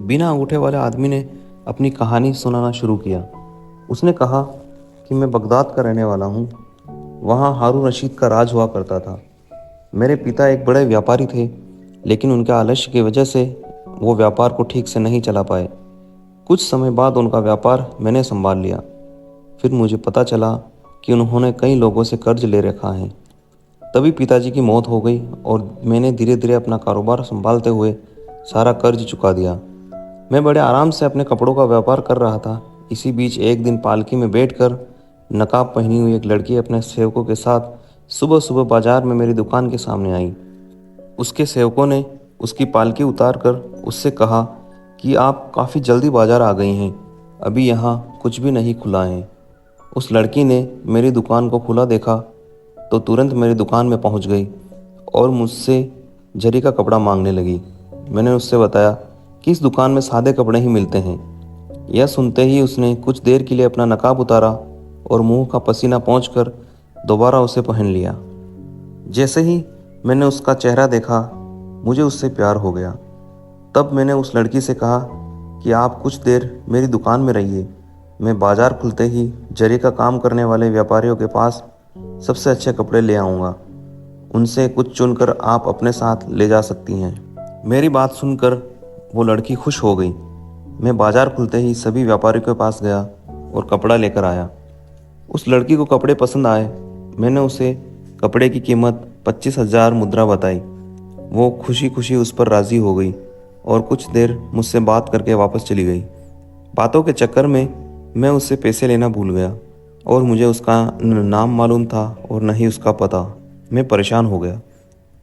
बिना अंगूठे वाले आदमी ने अपनी कहानी सुनाना शुरू किया। उसने कहा कि मैं बगदाद का रहने वाला हूँ। वहाँ हारून रशीद का राज हुआ करता था। मेरे पिता एक बड़े व्यापारी थे, लेकिन उनके आलस्य की वजह से वो व्यापार को ठीक से नहीं चला पाए। कुछ समय बाद उनका व्यापार मैंने संभाल लिया। फिर मुझे पता चला कि उन्होंने कई लोगों से कर्ज ले रखा है। तभी पिताजी की मौत हो गई और मैंने धीरे धीरे अपना कारोबार संभालते हुए सारा कर्ज चुका दिया। मैं बड़े आराम से अपने कपड़ों का व्यापार कर रहा था। इसी बीच एक दिन पालकी में बैठकर नकाब पहनी हुई एक लड़की अपने सेवकों के साथ सुबह सुबह बाजार में मेरी दुकान के सामने आई। उसके सेवकों ने उसकी पालकी उतार कर उससे कहा कि आप काफ़ी जल्दी बाजार आ गई हैं, अभी यहाँ कुछ भी नहीं खुला है। उस लड़की ने मेरी दुकान को खुला देखा तो तुरंत मेरी दुकान में पहुंच गई और मुझसे जरी का कपड़ा मांगने लगी। मैंने उससे बताया कि इस दुकान में सादे कपड़े ही मिलते हैं। यह सुनते ही उसने कुछ देर के लिए अपना नकाब उतारा और मुंह का पसीना पोंछकर दोबारा उसे पहन लिया। जैसे ही मैंने उसका चेहरा देखा, मुझे उससे प्यार हो गया। तब मैंने उस लड़की से कहा कि आप कुछ देर मेरी दुकान में रहिए, मैं बाजार खुलते ही जरी का काम करने वाले व्यापारियों के पास सबसे अच्छे कपड़े ले आऊँगा। उनसे कुछ चुनकर आप अपने साथ ले जा सकती हैं। मेरी बात सुनकर वो लड़की खुश हो गई। मैं बाजार खुलते ही सभी व्यापारियों के पास गया और कपड़ा लेकर आया। उस लड़की को कपड़े पसंद आए। मैंने उसे कपड़े की कीमत 25,000 मुद्रा बताई। वो खुशी खुशी उस पर राज़ी हो गई और कुछ देर मुझसे बात करके वापस चली गई। बातों के चक्कर में मैं उससे पैसे लेना भूल गया और मुझे उसका न नाम मालूम था और न ही उसका पता। मैं परेशान हो गया।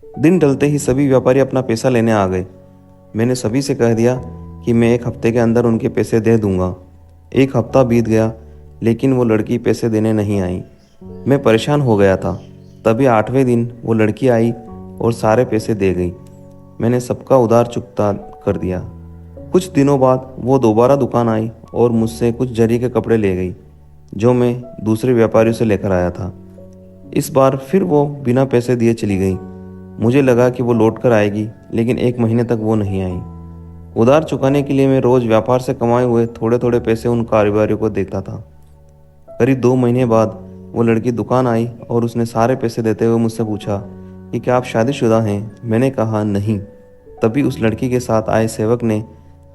दिन ढलते ही सभी व्यापारी अपना पैसा लेने आ गए। मैंने सभी से कह दिया कि मैं एक हफ्ते के अंदर उनके पैसे दे दूंगा। एक हफ्ता बीत गया, लेकिन वो लड़की पैसे देने नहीं आई। मैं परेशान हो गया था। तभी 8वें दिन वो लड़की आई और सारे पैसे दे गई। मैंने सबका उधार चुकता कर दिया। कुछ दिनों बाद वो दोबारा दुकान आई और मुझसे कुछ जरी के कपड़े ले गई जो मैं दूसरे व्यापारियों से लेकर आया था। इस बार फिर वो बिना पैसे दिए चली गई। मुझे लगा कि वो लौट कर आएगी, लेकिन 1 महीने तक वो नहीं आई। उधार चुकाने के लिए मैं रोज़ व्यापार से कमाए हुए थोड़े थोड़े पैसे उन कारोबारियों को देता था। करीब 2 महीने बाद वो लड़की दुकान आई और उसने सारे पैसे देते हुए मुझसे पूछा कि क्या आप शादीशुदा हैं। मैंने कहा नहीं। तभी उस लड़की के साथ आए सेवक ने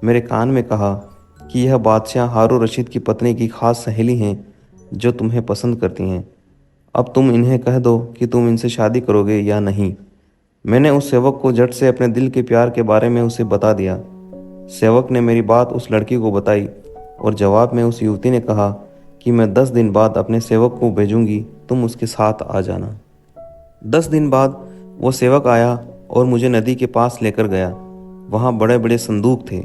मेरे कान में कहा कि यह बादशाह हारून रशीद की पत्नी की खास सहेली हैं जो तुम्हें पसंद करती हैं। अब तुम इन्हें कह दो कि तुम इनसे शादी करोगे या नहीं। मैंने उस सेवक को झट से अपने दिल के प्यार के बारे में उसे बता दिया। सेवक ने मेरी बात उस लड़की को बताई और जवाब में उस युवती ने कहा कि मैं 10 दिन बाद अपने सेवक को भेजूंगी, तुम उसके साथ आ जाना। 10 दिन बाद वो सेवक आया और मुझे नदी के पास लेकर गया। वहाँ बड़े बड़े संदूक थे।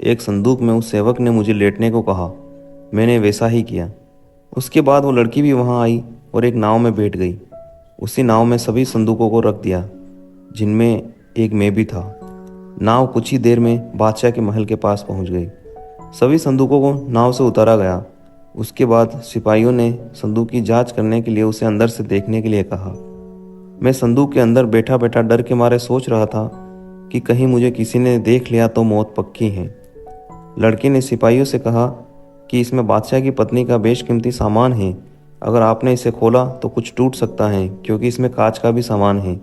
एक संदूक में उस सेवक ने मुझे लेटने को कहा। मैंने वैसा ही किया। उसके बाद वो लड़की भी वहाँ आई और एक नाव में बैठ गई। उसी नाव में सभी संदूकों को रख दिया, जिनमें एक मैं भी था। नाव कुछ ही देर में बादशाह के महल के पास पहुँच गई। सभी संदूकों को नाव से उतारा गया। उसके बाद सिपाहियों ने संदूक की जांच करने के लिए उसे अंदर से देखने के लिए कहा। मैं संदूक के अंदर बैठा बैठा डर के मारे सोच रहा था कि कहीं मुझे किसी ने देख लिया तो मौत पक्की है। लड़की ने सिपाहियों से कहा कि इसमें बादशाह की पत्नी का बेशकीमती सामान है। अगर आपने इसे खोला तो कुछ टूट सकता है, क्योंकि इसमें कांच का भी सामान है।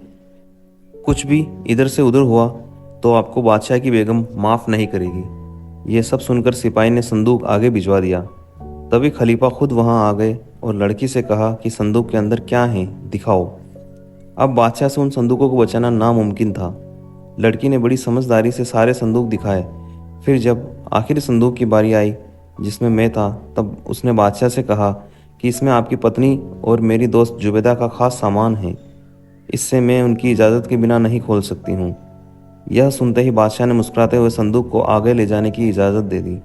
कुछ भी इधर से उधर हुआ तो आपको बादशाह की बेगम माफ़ नहीं करेगी। ये सब सुनकर सिपाही ने संदूक आगे भिजवा दिया। तभी खलीफा खुद वहां आ गए और लड़की से कहा कि संदूक के अंदर क्या है, दिखाओ। अब बादशाह से उन संदूकों को बचाना नामुमकिन था। लड़की ने बड़ी समझदारी से सारे संदूक दिखाए। फिर जब आखिरी संदूक की बारी आई, जिसमें मैं था, तब उसने बादशाह से कहा कि इसमें आपकी पत्नी और मेरी दोस्त जुबैदा का खास सामान है। इससे मैं उनकी इजाज़त के बिना नहीं खोल सकती हूँ। यह सुनते ही बादशाह ने मुस्कुराते हुए संदूक को आगे ले जाने की इजाज़त दे दी।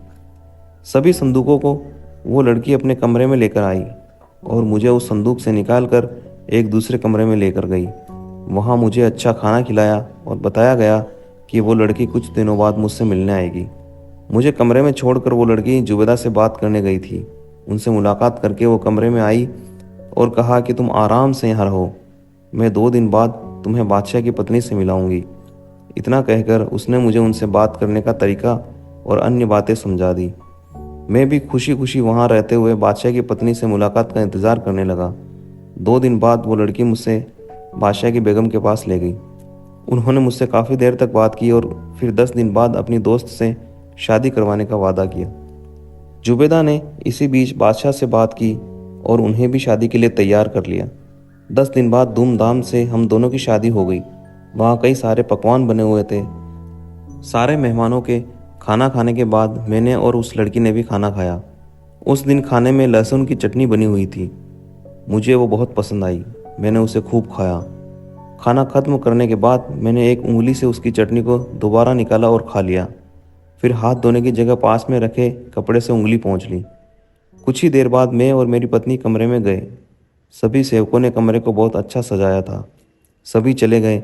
सभी संदूकों को वो लड़की अपने कमरे में लेकर आई और मुझे उस संदूक से निकालकर एक दूसरे कमरे में लेकर गई। वहाँ मुझे अच्छा खाना खिलाया और बताया गया कि वो लड़की कुछ दिनों बाद मुझसे मिलने आएगी। मुझे कमरे में छोड़कर वो लड़की जुबैदा से बात करने गई थी। उनसे मुलाकात करके वो कमरे में आई और कहा कि तुम आराम से यहाँ रहो, मैं 2 दिन बाद तुम्हें बादशाह की पत्नी से मिलाऊंगी। इतना कहकर उसने मुझे उनसे बात करने का तरीका और अन्य बातें समझा दी। मैं भी खुशी खुशी वहाँ रहते हुए बादशाह की पत्नी से मुलाकात का इंतज़ार करने लगा। 2 दिन बाद वो लड़की मुझसे बादशाह की बेगम के पास ले गई। उन्होंने मुझसे काफ़ी देर तक बात की और फिर 10 दिन बाद अपनी दोस्त से शादी करवाने का वादा किया। जुबेदा ने इसी बीच बादशाह से बात की और उन्हें भी शादी के लिए तैयार कर लिया। 10 दिन बाद धूमधाम से हम दोनों की शादी हो गई। वहाँ कई सारे पकवान बने हुए थे। सारे मेहमानों के खाना खाने के बाद मैंने और उस लड़की ने भी खाना खाया। उस दिन खाने में लहसुन की चटनी बनी हुई थी। मुझे वो बहुत पसंद आई। मैंने उसे खूब खाया। खाना खत्म करने के बाद मैंने एक उंगली से उसकी चटनी को दोबारा निकाला और खा लिया। फिर हाथ धोने की जगह पास में रखे कपड़े से उंगली पोंछ ली। कुछ ही देर बाद मैं और मेरी पत्नी कमरे में गए। सभी सेवकों ने कमरे को बहुत अच्छा सजाया था। सभी चले गए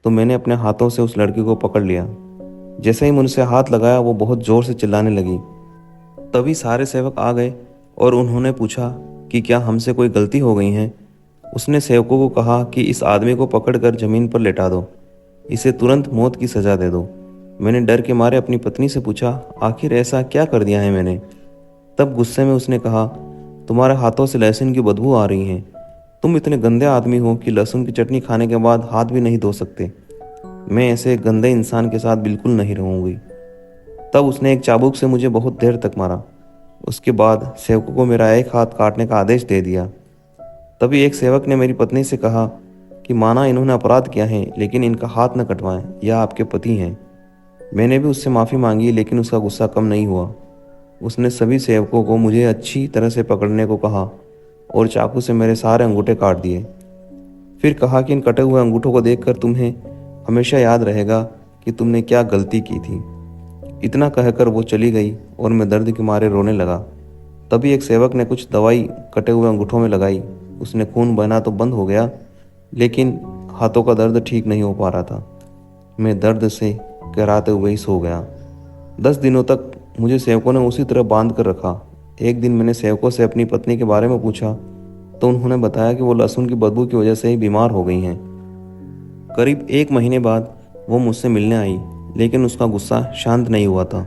तो मैंने अपने हाथों से उस लड़की को पकड़ लिया। जैसे ही मुझसे हाथ लगाया वो बहुत ज़ोर से चिल्लाने लगी। तभी सारे सेवक आ गए और उन्होंने पूछा कि क्या हमसे कोई गलती हो गई है। उसने सेवकों को कहा कि इस आदमी को पकड़कर ज़मीन पर लेटा दो, इसे तुरंत मौत की सज़ा दे दो। मैंने डर के मारे अपनी पत्नी से पूछा, आखिर ऐसा क्या कर दिया है मैंने। तब गुस्से में उसने कहा, तुम्हारे हाथों से लहसुन की बदबू आ रही है। तुम इतने गंदे आदमी हो कि लहसुन की चटनी खाने के बाद हाथ भी नहीं धो सकते। मैं ऐसे गंदे इंसान के साथ बिल्कुल नहीं रहूँगी। तब उसने एक चाबुक से मुझे बहुत देर तक मारा। उसके बाद सेवकों को मेरा एक हाथ काटने का आदेश दे दिया। तभी एक सेवक ने मेरी पत्नी से कहा कि माना इन्होंने अपराध किया है, लेकिन इनका हाथ न कटवाएं, यह आपके पति हैं। मैंने भी उससे माफ़ी मांगी, लेकिन उसका गुस्सा कम नहीं हुआ। उसने सभी सेवकों को मुझे अच्छी तरह से पकड़ने को कहा और चाकू से मेरे सारे अंगूठे काट दिए। फिर कहा कि इन कटे हुए अंगूठों को देखकर तुम्हें हमेशा याद रहेगा कि तुमने क्या गलती की थी। इतना कहकर वो चली गई और मैं दर्द के मारे रोने लगा। तभी एक सेवक ने कुछ दवाई कटे हुए अंगूठों में लगाई। उसने खून बहना तो बंद हो गया, लेकिन हाथों का दर्द ठीक नहीं हो पा रहा था। मैं दर्द से कराते हुए ही सो गया। 10 दिनों तक मुझे सेवकों ने उसी तरह बांध कर रखा। एक दिन मैंने सेवकों से अपनी पत्नी के बारे में पूछा तो उन्होंने बताया कि वो लहसुन की बदबू की वजह से ही बीमार हो गई हैं। करीब 1 महीने बाद वो मुझसे मिलने आई, लेकिन उसका गुस्सा शांत नहीं हुआ था।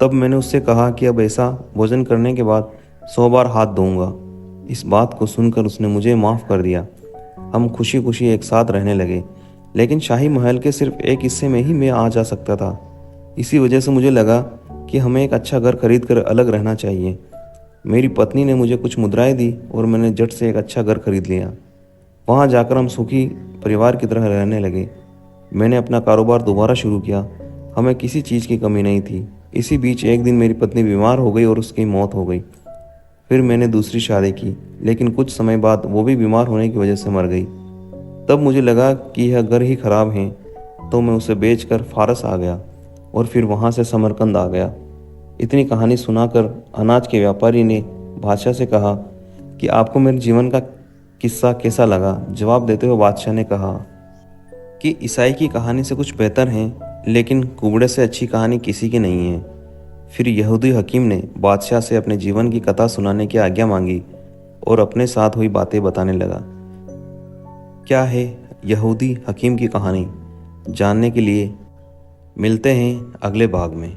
तब मैंने उससे कहा कि अब ऐसा भोजन करने के बाद 100 बार हाथ धोऊंगा। इस बात को सुनकर उसने मुझे माफ़ कर दिया। हम खुशी खुशी एक साथ रहने लगे, लेकिन शाही महल के सिर्फ एक हिस्से में ही मैं आ जा सकता था। इसी वजह से मुझे लगा कि हमें एक अच्छा घर खरीद कर अलग रहना चाहिए। मेरी पत्नी ने मुझे कुछ मुद्राएं दी और मैंने झट से एक अच्छा घर खरीद लिया। वहाँ जाकर हम सुखी परिवार की तरह रहने लगे। मैंने अपना कारोबार दोबारा शुरू किया। हमें किसी चीज़ की कमी नहीं थी। इसी बीच एक दिन मेरी पत्नी बीमार हो गई और उसकी मौत हो गई। फिर मैंने दूसरी शादी की, लेकिन कुछ समय बाद वो भी बीमार होने की वजह से मर गई। तब मुझे लगा कि यह घर ही खराब है, तो मैं उसे बेचकर फारस आ गया और फिर वहाँ से समरकंद आ गया। इतनी कहानी सुनाकर अनाज के व्यापारी ने बादशाह से कहा कि आपको मेरे जीवन का किस्सा कैसा लगा। जवाब देते हुए बादशाह ने कहा कि ईसाई की कहानी से कुछ बेहतर हैं, लेकिन कुबड़े से अच्छी कहानी किसी की नहीं है। फिर यहूदी हकीम ने बादशाह से अपने जीवन की कथा सुनाने की आज्ञा मांगी और अपने साथ हुई बातें बताने लगा। क्या है यहूदी हकीम की कहानी, जानने के लिए मिलते हैं अगले भाग में।